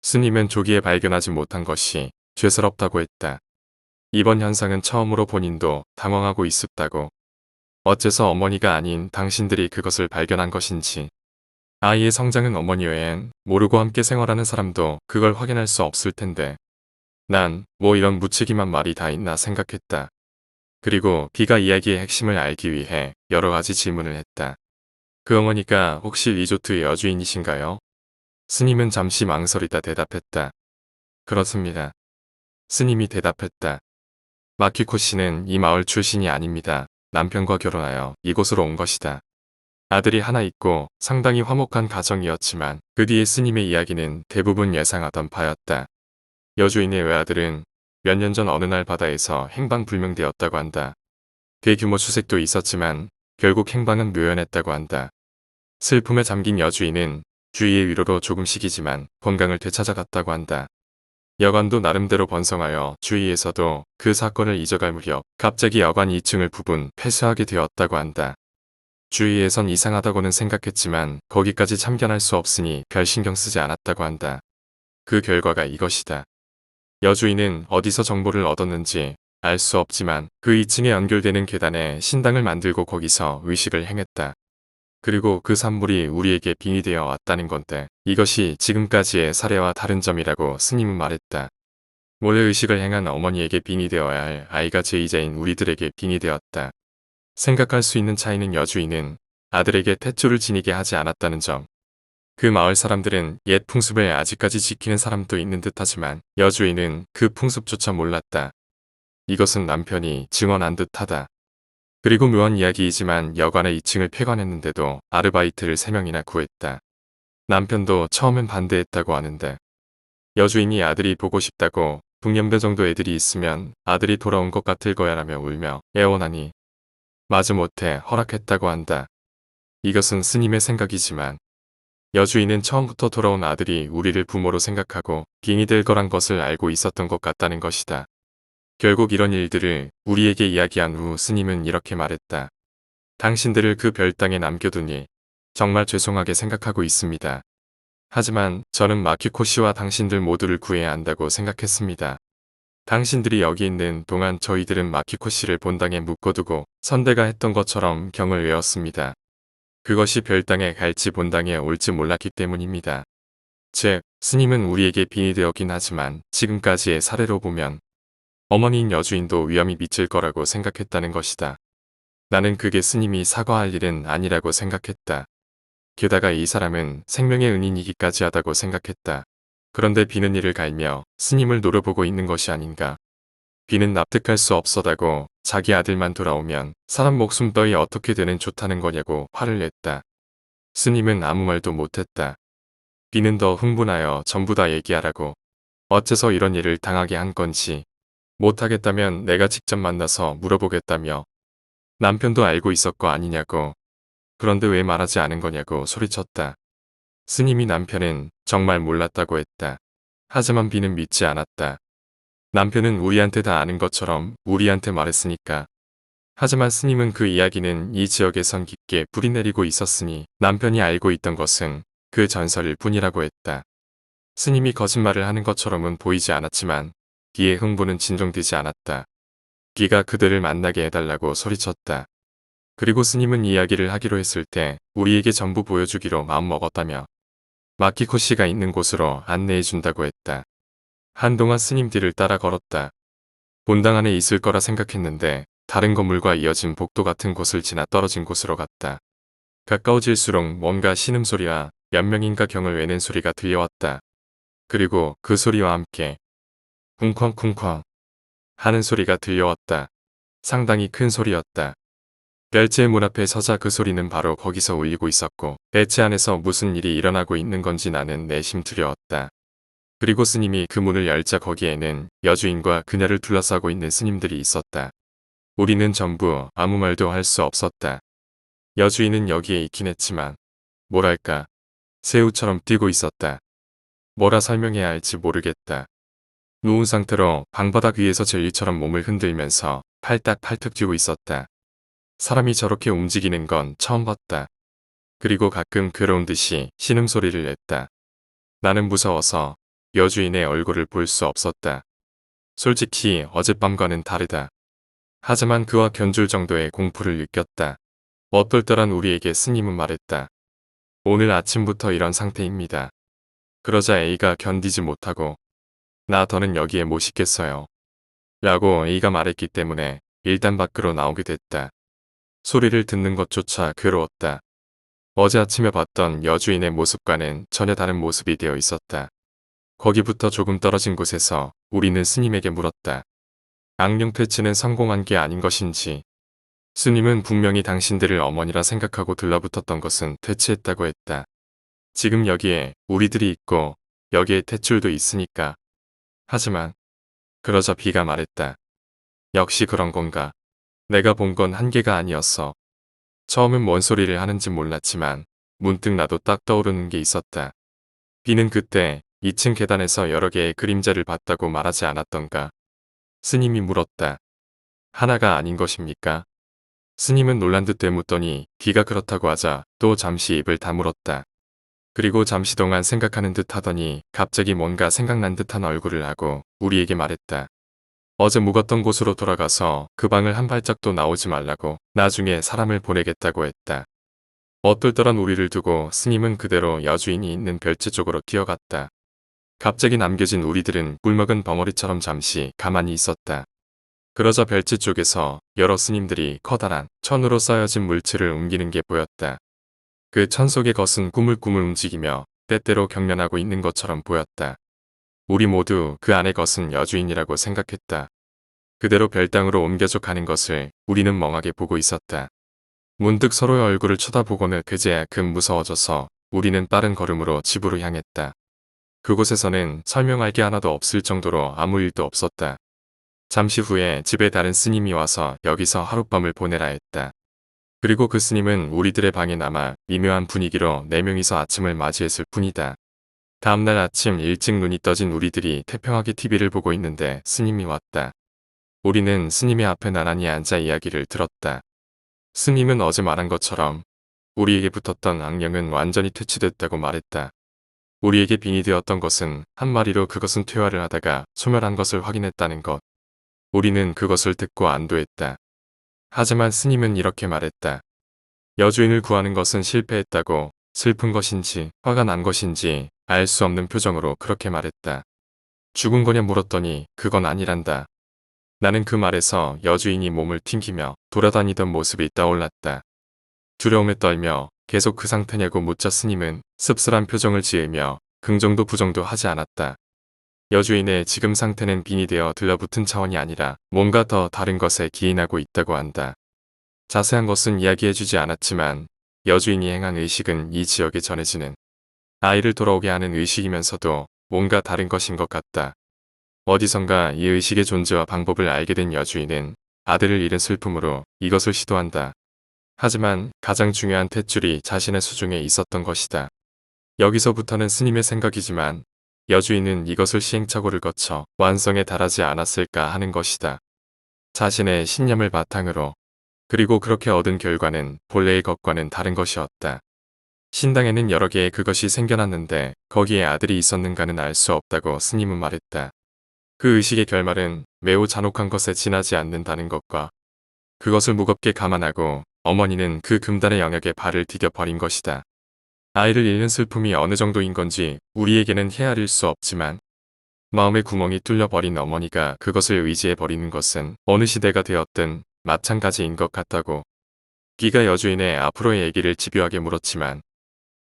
스님은 조기에 발견하지 못한 것이 죄스럽다고 했다. 이번 현상은 처음으로 본인도 당황하고 있었다고. 어째서 어머니가 아닌 당신들이 그것을 발견한 것인지. 아이의 성장은 어머니 외엔 모르고 함께 생활하는 사람도 그걸 확인할 수 없을 텐데. 난 뭐 이런 무책임한 말이 다 있나 생각했다. 그리고 비가 이야기의 핵심을 알기 위해 여러 가지 질문을 했다. 그 어머니가 혹시 리조트 여주인이신가요? 스님은 잠시 망설이다 대답했다. 그렇습니다. 스님이 대답했다. 마키코 씨는 이 마을 출신이 아닙니다. 남편과 결혼하여 이곳으로 온 것이다. 아들이 하나 있고 상당히 화목한 가정이었지만 그 뒤에 스님의 이야기는 대부분 예상하던 바였다. 여주인의 외아들은 몇 년 전 어느 날 바다에서 행방불명되었다고 한다. 대규모 수색도 있었지만 결국 행방은 묘연했다고 한다. 슬픔에 잠긴 여주인은 주위의 위로로 조금씩이지만 건강을 되찾아갔다고 한다. 여관도 나름대로 번성하여 주위에서도 그 사건을 잊어갈 무렵 갑자기 여관 2층을 부분 폐쇄하게 되었다고 한다. 주위에선 이상하다고는 생각했지만 거기까지 참견할 수 없으니 별 신경 쓰지 않았다고 한다. 그 결과가 이것이다. 여주인은 어디서 정보를 얻었는지 알 수 없지만 그 2층에 연결되는 계단에 신당을 만들고 거기서 의식을 행했다. 그리고 그 산물이 우리에게 빙이 되어 왔다는 건데 이것이 지금까지의 사례와 다른 점이라고 스님은 말했다. 몰래 의식을 행한 어머니에게 빙이 되어야 할 아이가 제2자인 우리들에게 빙이 되었다. 생각할 수 있는 차이는 여주인은 아들에게 탯줄을 지니게 하지 않았다는 점. 그 마을 사람들은 옛 풍습을 아직까지 지키는 사람도 있는 듯하지만 여주인은 그 풍습조차 몰랐다. 이것은 남편이 증언한 듯하다. 그리고 묘한 이야기이지만 여관의 2층을 폐관했는데도 아르바이트를 3명이나 구했다. 남편도 처음엔 반대했다고 하는데 여주인이 아들이 보고 싶다고 북년배 정도 애들이 있으면 아들이 돌아온 것 같을 거야라며 울며 애원하니 마지못해 허락했다고 한다. 이것은 스님의 생각이지만 여주인은 처음부터 돌아온 아들이 우리를 부모로 생각하고 빙이 될 거란 것을 알고 있었던 것 같다는 것이다. 결국 이런 일들을 우리에게 이야기한 후 스님은 이렇게 말했다. 당신들을 그 별땅에 남겨두니 정말 죄송하게 생각하고 있습니다. 하지만 저는 마키코 씨와 당신들 모두를 구해야 한다고 생각했습니다. 당신들이 여기 있는 동안 저희들은 마키코 씨를 본당에 묶어두고 선대가 했던 것처럼 경을 외웠습니다. 그것이 별당에 갈지 본당에 올지 몰랐기 때문입니다. 즉, 스님은 우리에게 빙이 되었긴 하지만 지금까지의 사례로 보면 어머니인 여주인도 위험이 미칠 거라고 생각했다는 것이다. 나는 그게 스님이 사과할 일은 아니라고 생각했다. 게다가 이 사람은 생명의 은인이기까지 하다고 생각했다. 그런데 비는 이를 갈며 스님을 노려보고 있는 것이 아닌가. 비는 납득할 수 없어다고 자기 아들만 돌아오면 사람 목숨 따위 어떻게 되는 좋다는 거냐고 화를 냈다. 스님은 아무 말도 못했다. 비는 더 흥분하여 전부 다 얘기하라고. 어째서 이런 일을 당하게 한 건지. 못하겠다면 내가 직접 만나서 물어보겠다며. 남편도 알고 있었고 아니냐고. 그런데 왜 말하지 않은 거냐고 소리쳤다. 스님이 남편은 정말 몰랐다고 했다. 하지만 비는 믿지 않았다. 남편은 우리한테 다 아는 것처럼 우리한테 말했으니까. 하지만 스님은 그 이야기는 이 지역에선 깊게 뿌리 내리고 있었으니 남편이 알고 있던 것은 그 전설일 뿐이라고 했다. 스님이 거짓말을 하는 것처럼은 보이지 않았지만 비의 흥분은 진정되지 않았다. 비가 그들을 만나게 해달라고 소리쳤다. 그리고 스님은 이야기를 하기로 했을 때 우리에게 전부 보여주기로 마음먹었다며 마키코 씨가 있는 곳으로 안내해준다고 했다. 한동안 스님 뒤를 따라 걸었다. 본당 안에 있을 거라 생각했는데 다른 건물과 이어진 복도 같은 곳을 지나 떨어진 곳으로 갔다. 가까워질수록 뭔가 신음소리와 몇 명인가 경을 외는 소리가 들려왔다. 그리고 그 소리와 함께 쿵쾅쿵쾅 하는 소리가 들려왔다. 상당히 큰 소리였다. 별채의 문 앞에 서자 그 소리는 바로 거기서 울리고 있었고 배채 안에서 무슨 일이 일어나고 있는 건지 나는 내심 두려웠다. 그리고 스님이 그 문을 열자 거기에는 여주인과 그녀를 둘러싸고 있는 스님들이 있었다. 우리는 전부 아무 말도 할 수 없었다. 여주인은 여기에 있긴 했지만 뭐랄까 새우처럼 뛰고 있었다. 뭐라 설명해야 할지 모르겠다. 누운 상태로 방바닥 위에서 젤리처럼 몸을 흔들면서 팔딱팔딱 뛰고 있었다. 사람이 저렇게 움직이는 건 처음 봤다. 그리고 가끔 괴로운 듯이 신음소리를 냈다. 나는 무서워서 여주인의 얼굴을 볼 수 없었다. 솔직히 어젯밤과는 다르다. 하지만 그와 견줄 정도의 공포를 느꼈다. 어떨때란 우리에게 스님은 말했다. 오늘 아침부터 이런 상태입니다. 그러자 A가 견디지 못하고 나 더는 여기에 못 있겠어요. 라고 A가 말했기 때문에 일단 밖으로 나오게 됐다. 소리를 듣는 것조차 괴로웠다. 어제 아침에 봤던 여주인의 모습과는 전혀 다른 모습이 되어 있었다. 거기부터 조금 떨어진 곳에서 우리는 스님에게 물었다. 악령 퇴치는 성공한 게 아닌 것인지. 스님은 분명히 당신들을 어머니라 생각하고 들러붙었던 것은 퇴치했다고 했다. 지금 여기에 우리들이 있고 여기에 탯줄도 있으니까. 하지만 그러자 비가 말했다. 역시 그런 건가. 내가 본 건 한 개가 아니었어. 처음엔 뭔 소리를 하는지 몰랐지만 문득 나도 딱 떠오르는 게 있었다. 비는 그때 2층 계단에서 여러 개의 그림자를 봤다고 말하지 않았던가. 스님이 물었다. 하나가 아닌 것입니까? 스님은 놀란 듯 되묻더니 비가 그렇다고 하자 또 잠시 입을 다물었다. 그리고 잠시 동안 생각하는 듯 하더니 갑자기 뭔가 생각난 듯한 얼굴을 하고 우리에게 말했다. 어제 묵었던 곳으로 돌아가서 그 방을 한 발짝도 나오지 말라고 나중에 사람을 보내겠다고 했다. 어떨떠란 우리를 두고 스님은 그대로 여주인이 있는 별채 쪽으로 뛰어갔다. 갑자기 남겨진 우리들은 꿀먹은 벙어리처럼 잠시 가만히 있었다. 그러자 별채 쪽에서 여러 스님들이 커다란 천으로 쌓여진 물체를 옮기는 게 보였다. 그 천 속의 것은 꾸물꾸물 움직이며 때때로 경련하고 있는 것처럼 보였다. 우리 모두 그 안의 것은 여주인이라고 생각했다. 그대로 별당으로 옮겨져 가는 것을 우리는 멍하게 보고 있었다. 문득 서로의 얼굴을 쳐다보고는 그제야 금 무서워져서 우리는 빠른 걸음으로 집으로 향했다. 그곳에서는 설명할 게 하나도 없을 정도로 아무 일도 없었다. 잠시 후에 집에 다른 스님이 와서 여기서 하룻밤을 보내라 했다. 그리고 그 스님은 우리들의 방에 남아 미묘한 분위기로 4명이서 아침을 맞이했을 뿐이다. 다음날 아침 일찍 눈이 떠진 우리들이 태평하게 TV를 보고 있는데 스님이 왔다. 우리는 스님의 앞에 나란히 앉아 이야기를 들었다. 스님은 어제 말한 것처럼 우리에게 붙었던 악령은 완전히 퇴치됐다고 말했다. 우리에게 빙이 되었던 것은 한마디로 그것은 퇴화를 하다가 소멸한 것을 확인했다는 것. 우리는 그것을 듣고 안도했다. 하지만 스님은 이렇게 말했다. 여주인을 구하는 것은 실패했다고. 슬픈 것인지 화가 난 것인지 알 수 없는 표정으로 그렇게 말했다. 죽은 거냐 물었더니 그건 아니란다. 나는 그 말에서 여주인이 몸을 튕기며 돌아다니던 모습이 떠올랐다. 두려움에 떨며 계속 그 상태냐고 묻자 스님은 씁쓸한 표정을 지으며 긍정도 부정도 하지 않았다. 여주인의 지금 상태는 빙이 되어 들러붙은 차원이 아니라 뭔가 더 다른 것에 기인하고 있다고 한다. 자세한 것은 이야기해주지 않았지만 여주인이 행한 의식은 이 지역에 전해지는 아이를 돌아오게 하는 의식이면서도 뭔가 다른 것인 것 같다. 어디선가 이 의식의 존재와 방법을 알게 된 여주인은 아들을 잃은 슬픔으로 이것을 시도한다. 하지만 가장 중요한 탯줄이 자신의 수중에 있었던 것이다. 여기서부터는 스님의 생각이지만 여주인은 이것을 시행착오를 거쳐 완성에 달하지 않았을까 하는 것이다. 자신의 신념을 바탕으로. 그리고 그렇게 얻은 결과는 본래의 것과는 다른 것이었다. 신당에는 여러 개의 그것이 생겨났는데 거기에 아들이 있었는가는 알 수 없다고 스님은 말했다. 그 의식의 결말은 매우 잔혹한 것에 지나지 않는다는 것과 그것을 무겁게 감안하고 어머니는 그 금단의 영역에 발을 디뎌버린 것이다. 아이를 잃는 슬픔이 어느 정도인 건지 우리에게는 헤아릴 수 없지만 마음의 구멍이 뚫려버린 어머니가 그것을 의지해버리는 것은 어느 시대가 되었든 마찬가지인 것 같다고. 귀가 여주인의 앞으로의 얘기를 집요하게 물었지만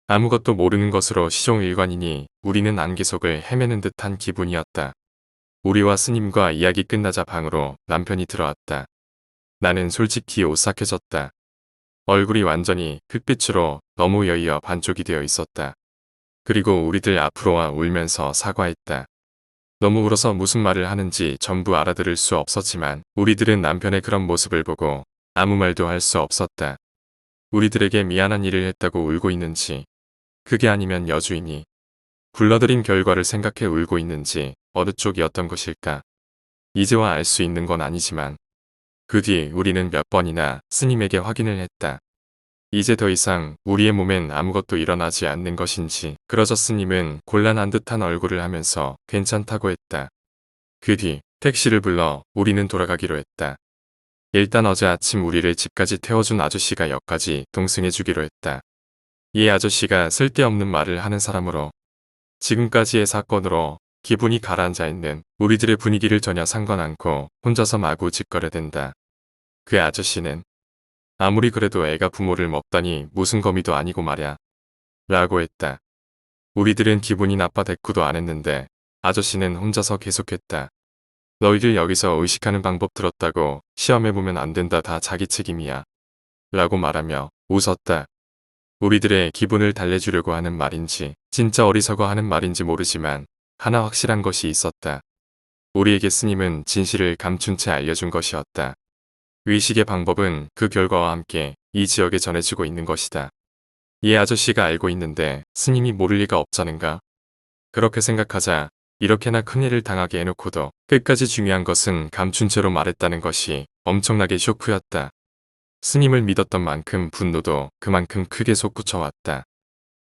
아무것도 모르는 것으로 시종일관이니 우리는 안개 속을 헤매는 듯한 기분이었다. 우리와 스님과 이야기 끝나자 방으로 남편이 들어왔다. 나는 솔직히 오싹해졌다. 얼굴이 완전히 흑빛으로 너무 여이어 반쪽이 되어 있었다. 그리고 우리들 앞으로 와 울면서 사과했다. 너무 울어서 무슨 말을 하는지 전부 알아들을 수 없었지만 우리들은 남편의 그런 모습을 보고 아무 말도 할 수 없었다. 우리들에게 미안한 일을 했다고 울고 있는지 그게 아니면 여주인이 불러들인 결과를 생각해 울고 있는지 어느 쪽이었던 것일까. 이제와 알 수 있는 건 아니지만 그 뒤 우리는 몇 번이나 스님에게 확인을 했다. 이제 더 이상 우리의 몸엔 아무것도 일어나지 않는 것인지. 그러자 스님은 곤란한 듯한 얼굴을 하면서 괜찮다고 했다. 그 뒤 택시를 불러 우리는 돌아가기로 했다. 일단 어제 아침 우리를 집까지 태워준 아저씨가 역까지 동승해주기로 했다. 이 아저씨가 쓸데없는 말을 하는 사람으로 지금까지의 사건으로 기분이 가라앉아 있는 우리들의 분위기를 전혀 상관 않고 혼자서 마구 짓거려댄다. 그 아저씨는 아무리 그래도 애가 부모를 먹다니 무슨 거미도 아니고 말야 라고 했다. 우리들은 기분이 나빠 대꾸도 안 했는데 아저씨는 혼자서 계속했다. 너희들 여기서 의식하는 방법 들었다고 시험해보면 안 된다. 다 자기 책임이야 라고 말하며 웃었다. 우리들의 기분을 달래주려고 하는 말인지 진짜 어리석어 하는 말인지 모르지만 하나 확실한 것이 있었다. 우리에게 스님은 진실을 감춘 채 알려준 것이었다. 의식의 방법은 그 결과와 함께 이 지역에 전해지고 있는 것이다. 이 아저씨가 알고 있는데 스님이 모를 리가 없자는가. 그렇게 생각하자 이렇게나 큰일을 당하게 해놓고도 끝까지 중요한 것은 감춘 채로 말했다는 것이 엄청나게 쇼크였다. 스님을 믿었던 만큼 분노도 그만큼 크게 솟구쳐왔다.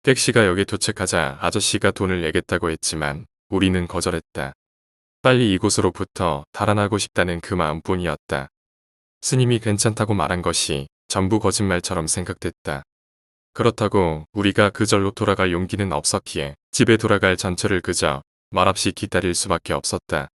택시가 역에 도착하자 아저씨가 돈을 내겠다고 했지만 우리는 거절했다. 빨리 이곳으로부터 달아나고 싶다는 그 마음뿐이었다. 스님이 괜찮다고 말한 것이 전부 거짓말처럼 생각됐다. 그렇다고 우리가 그절로 돌아갈 용기는 없었기에 집에 돌아갈 전철을 그저 말없이 기다릴 수밖에 없었다.